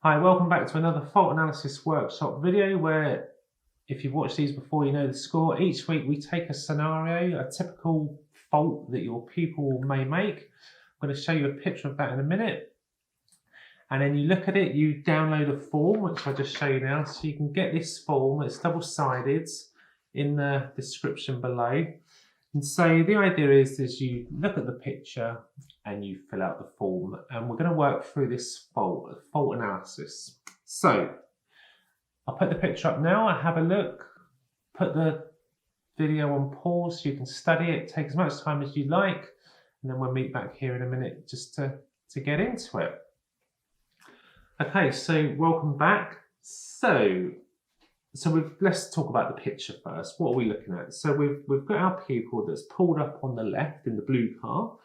Hi, welcome back to another fault analysis workshop video where, if you've watched these before, you know the score. Each week we take a scenario, a typical fault that your pupil may make. I'm going to show you a picture of that in a minute. And then you look at it, you download a form, which I'll just show you now. So you can get this form, it's double-sided, in the description below. And so the idea is you look at the picture and you fill out the form, and we're going to work through this fault analysis. So I'll put the picture up now, I have a look, put the video on pause so you can study it, take as much time as you like, and then we'll meet back here in a minute just to get into it. Okay, so welcome back. Let's talk about the picture first. What are we looking at? So we've got our pupil that's pulled up on the left in the blue car,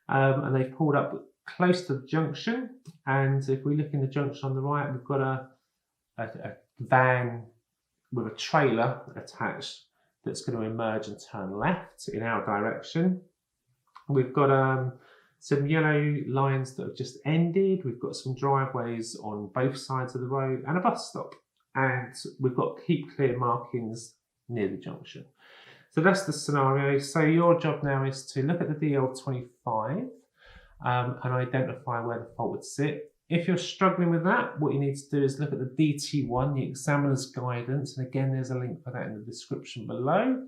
and they've pulled up close to the junction. And if we look in the junction on the right, we've got a van with a trailer attached that's going to emerge and turn left in our direction. We've got some yellow lines that have just ended. We've got some driveways on both sides of the road and a bus stop. And we've got keep clear markings near the junction. So that's the scenario. So your job now is to look at the DL25 and identify where the fault would sit. If you're struggling with that, what you need to do is look at the DT1, the examiner's guidance. And again, there's a link for that in the description below.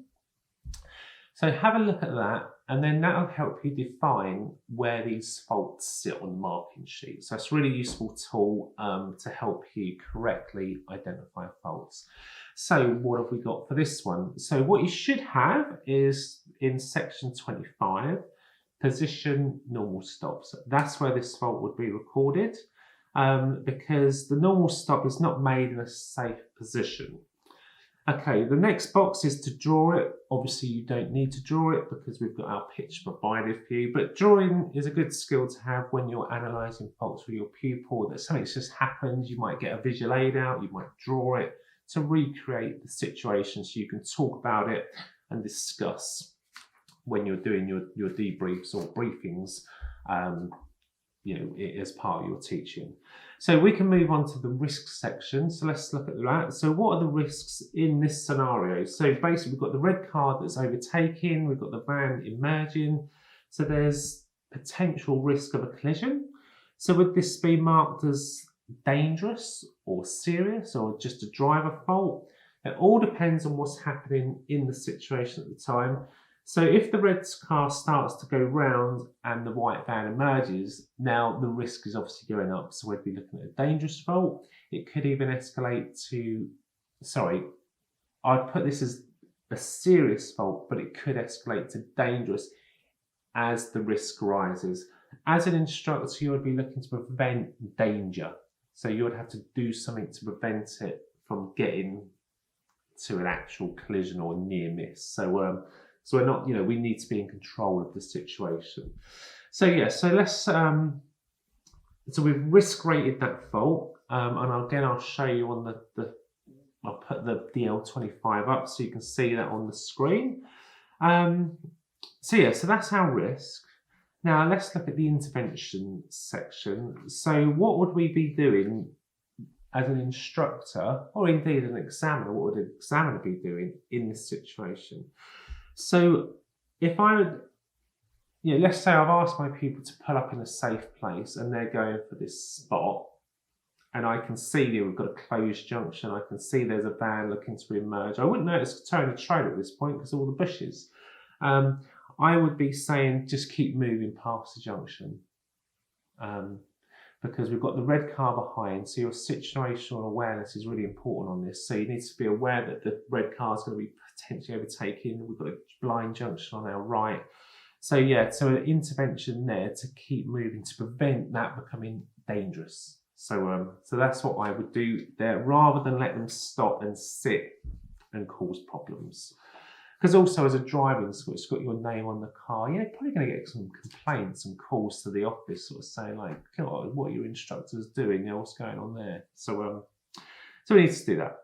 So have a look at that, and then that'll help you define where these faults sit on the marking sheet. So it's a really useful tool to help you correctly identify faults. So what have we got for this one? So what you should have is in section 25, position normal stops. That's where this fault would be recorded because the normal stop is not made in a safe position. Okay, the next box is to draw it. Obviously, you don't need to draw it because we've got our picture provided for you, but drawing is a good skill to have when you're analysing faults with your pupil, that something's just happened. You might get a visual aid out, you might draw it to recreate the situation so you can talk about it and discuss when you're doing your debriefs or briefings, as part of your teaching. So we can move on to the risks section. So let's look at that. So what are the risks in this scenario? So basically we've got the red car that's overtaking, we've got the van emerging. So there's potential risk of a collision. So would this be marked as dangerous or serious or just a driver fault? It all depends on what's happening in the situation at the time. So if the red car starts to go round and the white van emerges, now the risk is obviously going up. So we'd be looking at a dangerous fault. It could even escalate to, I'd put this as a serious fault, but it could escalate to dangerous as the risk rises. As an instructor, you would be looking to prevent danger. So you would have to do something to prevent it from getting to an actual collision or near miss. So we're not, we need to be in control of the situation. So yeah, so let's, so we've risk rated that fault. And again, I'll show you on I'll put the DL25 up so you can see that on the screen. So yeah, so that's our risk. Now let's look at the intervention section. So what would we be doing as an instructor, or indeed an examiner? What would an examiner be doing in this situation? So if I would, let's say I've asked my pupil to pull up in a safe place and they're going for this spot, and I can see that we've got a closed junction, I can see there's a van looking to emerge. I wouldn't notice turning a trailer at this point because of all the bushes. I would be saying just keep moving past the junction because we've got the red car behind, so your situational awareness is really important on this. So you need to be aware that the red car is going to be potentially overtaking. We've got a blind junction on our right. So yeah, so an intervention there to keep moving to prevent that becoming dangerous. So that's what I would do there, rather than let them stop and sit and cause problems. Because also as a driving school, it's got your name on the car. You're probably going to get some complaints and calls to the office sort of saying like, God, what are your instructors doing? What's going on there? So we need to do that.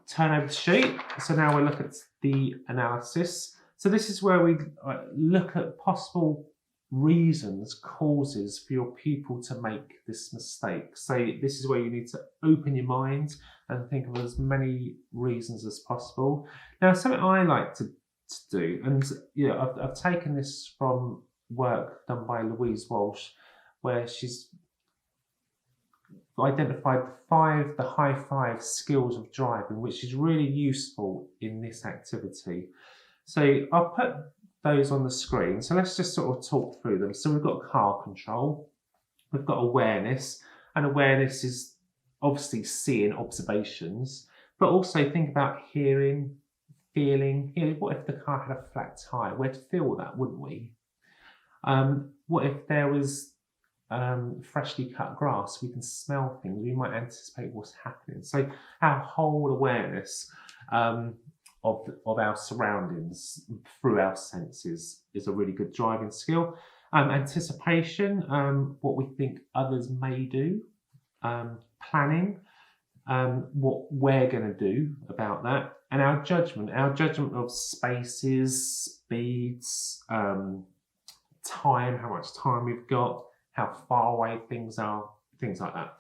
Turn over the sheet. So now we look at the analysis. So this is where we look at possible reasons, causes for your pupil to make this mistake. So this is where you need to open your mind and think of as many reasons as possible. Now, something I like to do, and I've taken this from work done by Louise Walsh, where she's identified the high five skills of driving, which is really useful in this activity. So I'll put those on the screen. So let's just sort of talk through them. So we've got car control, we've got awareness, and awareness is obviously seeing observations, but also think about hearing, feeling. What if the car had a flat tire? We'd feel that, wouldn't we? What if there was freshly cut grass? We can smell things, we might anticipate what's happening. So our whole awareness of our surroundings through our senses is a really good driving skill. Anticipation, what we think others may do. Planning, what we're going to do about that. And our judgment of spaces, speeds, time, how much time we've got, how far away things are, things like that.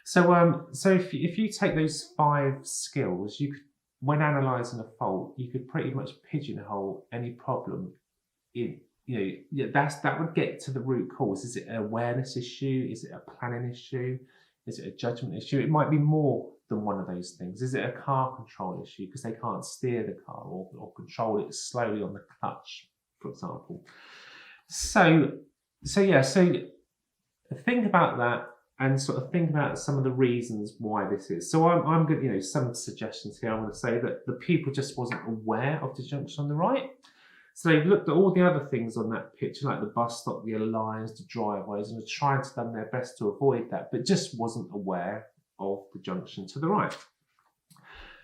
So if you take those 5 skills, you could, when analysing a fault, you could pretty much pigeonhole any problem in, that would get to the root cause. Is it an awareness issue? Is it a planning issue? Is it a judgment issue? It might be more than one of those things. Is it a car control issue because they can't steer the car or control it slowly on the clutch, for example? So think about that and sort of think about some of the reasons why this is. So I'm going, some suggestions here. I want to say that the pupil just wasn't aware of the junction on the right. So they've looked at all the other things on that picture, like the bus stop, the lines, the driveways, and have tried to done their best to avoid that, but just wasn't aware of the junction to the right.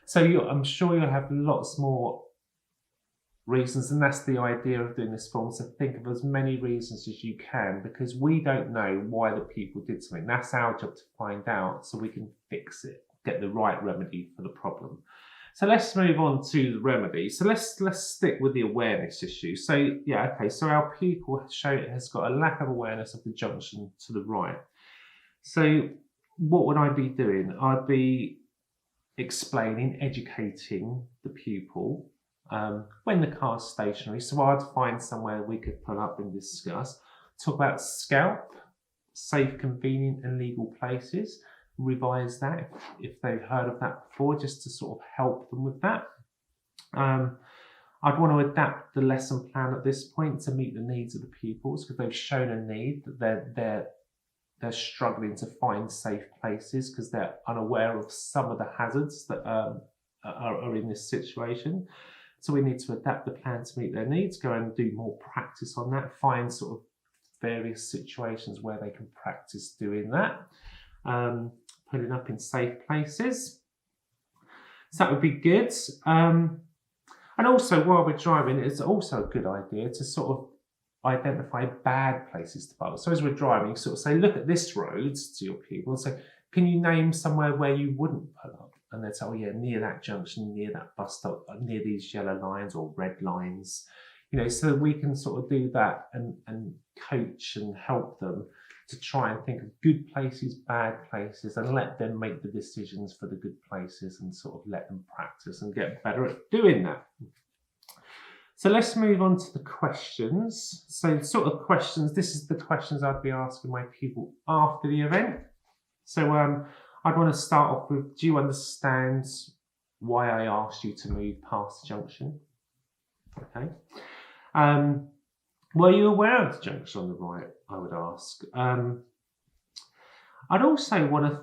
So I'm sure you'll have lots more reasons, and that's the idea of doing this form. So think of as many reasons as you can, because we don't know why the people did something. That's our job to find out so we can fix it, get the right remedy for the problem. So let's move on to the remedy. So let's stick with the awareness issue. So so our pupil has got a lack of awareness of the junction to the right. So what would I be doing? I'd be explaining, educating the pupil when the car's stationary. So I'd find somewhere we could pull up and discuss. Talk about SCALP, safe, convenient and legal places. Revise that if they've heard of that before, just to sort of help them with that. I'd want to adapt the lesson plan at this point to meet the needs of the pupils, because they've shown a need that they're struggling to find safe places because they're unaware of some of the hazards that are in this situation. So we need to adapt the plan to meet their needs, go and do more practice on that, find sort of various situations where they can practice doing that. Putting up in safe places. So that would be good. And also, while we're driving, it's also a good idea to sort of identify bad places to park. So as we're driving, sort of say, look at this road to your people and say, can you name somewhere where you wouldn't pull up? And they'd say, oh yeah, near that junction, near that bus stop, near these yellow lines or red lines. So we can sort of do that and coach and help them to try and think of good places, bad places, and let them make the decisions for the good places and sort of let them practice and get better at doing that. So let's move on to the questions. So sort of questions, this is the questions I'd be asking my people after the event. So I'd want to start off with, do you understand why I asked you to move past the junction? Okay. Were you aware of the junction on the right, I would ask. I'd also want to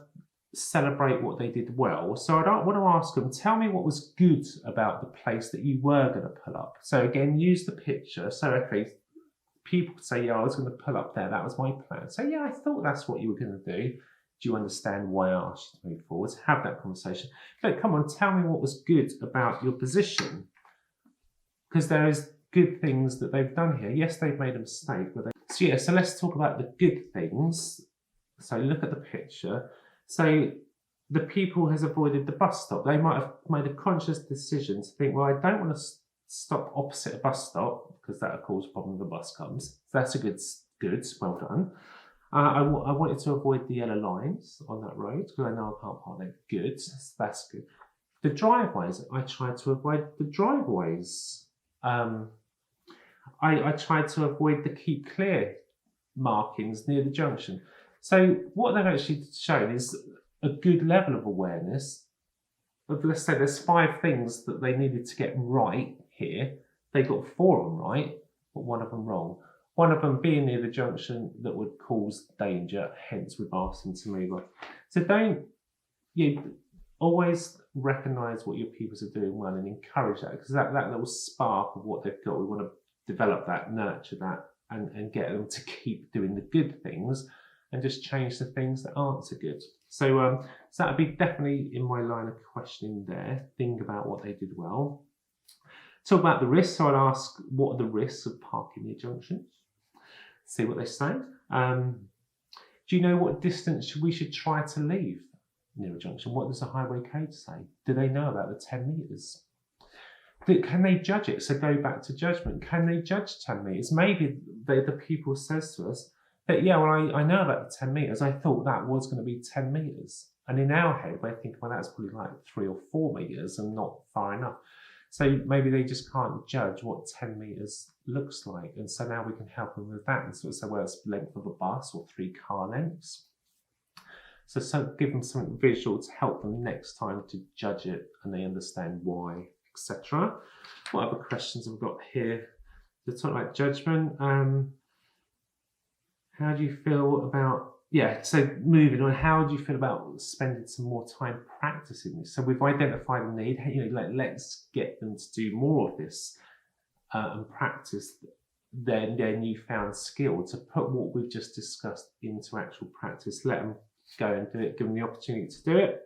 celebrate what they did well. So I'd want to ask them, tell me what was good about the place that you were going to pull up. So again, use the picture. So okay, people could say, yeah, I was going to pull up there. That was my plan. So yeah, I thought that's what you were going to do. Do you understand why I asked you to move forwards? Have that conversation. But come on, tell me what was good about your position. Because there is good things that they've done here. Yes, they've made a mistake. So let's talk about the good things. So look at the picture. So the pupil has avoided the bus stop. They might have made a conscious decision to think, well, I don't want to stop opposite a bus stop because that'll cause a problem when the bus comes. So that's a good good, well done. I wanted to avoid the yellow lines on that road because I know I can't park there. Good, so that's good. The driveways, I tried to avoid the driveways. I tried to avoid the keep clear markings near the junction. So what they've actually shown is a good level of awareness. But let's say there's 5 things that they needed to get right here. They got 4 of them right, but 1 of them wrong. One of them being near the junction that would cause danger, hence we've asked them to move on. So always recognise what your pupils are doing well and encourage that, because that little spark of what they've got, we want to develop that, nurture that, and get them to keep doing the good things and just change the things that aren't so good. So that would be definitely in my line of questioning there. Think about what they did well. Talk about the risks. So I'd ask, what are the risks of parking near junctions? See what they say. Do you know what distance we should try to leave near a junction? What does the highway code say? Do they know about the 10 metres? Can they judge it? So go back to judgment. Can they judge 10 metres? Maybe the pupil says to us that, yeah, well, I know about the 10 metres. I thought that was going to be 10 metres. And in our head, we're thinking, well, that's probably like 3 or 4 metres and not far enough. So maybe they just can't judge what 10 metres looks like. And so now we can help them with that and sort of say, well, it's the length of a bus or 3 car lengths. So give them something visual to help them next time to judge it and they understand why, etc. What other questions have we got here? To talk about judgment. How do you feel about, so moving on, how do you feel about spending some more time practicing this? So we've identified a need, let's get them to do more of this and practice their newfound skill, to put what we've just discussed into actual practice. Let them go and do it, give them the opportunity to do it.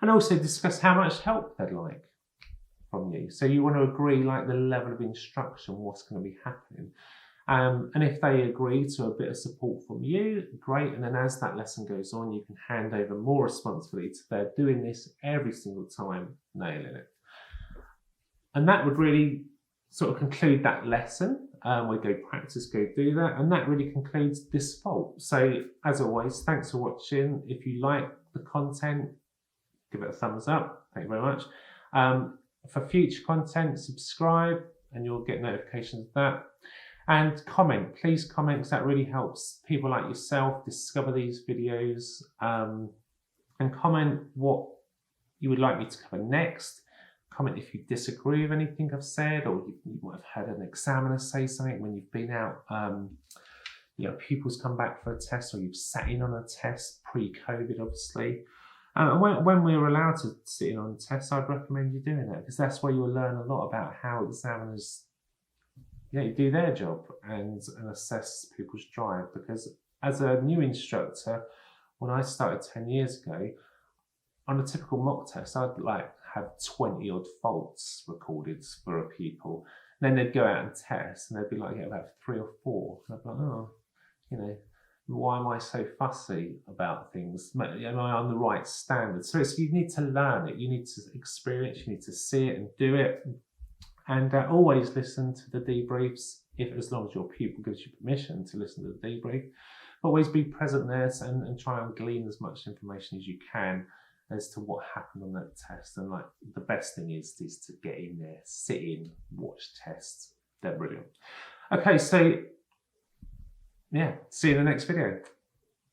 And also discuss how much help they'd like from you. So you want to agree like the level of instruction, what's going to be happening. And if they agree to a bit of support from you, great. And then as that lesson goes on, you can hand over more responsibility to they're doing this every single time, nailing it. And that would really sort of conclude that lesson. We go practice, go do that. And that really concludes this fault. So as always, thanks for watching. If you like the content, give it a thumbs up. Thank you very much. For future content, subscribe and you'll get notifications of that. And comment, please comment, because that really helps people like yourself discover these videos. And comment what you would like me to cover next. Comment if you disagree with anything I've said, or you might have had an examiner say something when you've been out. Pupils come back for a test, or you've sat in on a test pre-COVID, obviously. When we're allowed to sit in on tests, I'd recommend you doing that, because that's where you'll learn a lot about how examiners do their job and assess people's drive. Because as a new instructor, when I started 10 years ago, on a typical mock test, I'd have 20 odd faults recorded for a pupil. And then they'd go out and test and they'd be about 3 or 4. And I'd be like, why am I so fussy about things? Am I on the right standard? So you need to learn it, you need to experience, you need to see it and do it. And always listen to the debriefs, as long as your pupil gives you permission to listen to the debrief. Always be present there and try and glean as much information as you can as to what happened on that test. And the best thing is to get in there, sit in, watch tests. They're brilliant. Okay, so see you in the next video.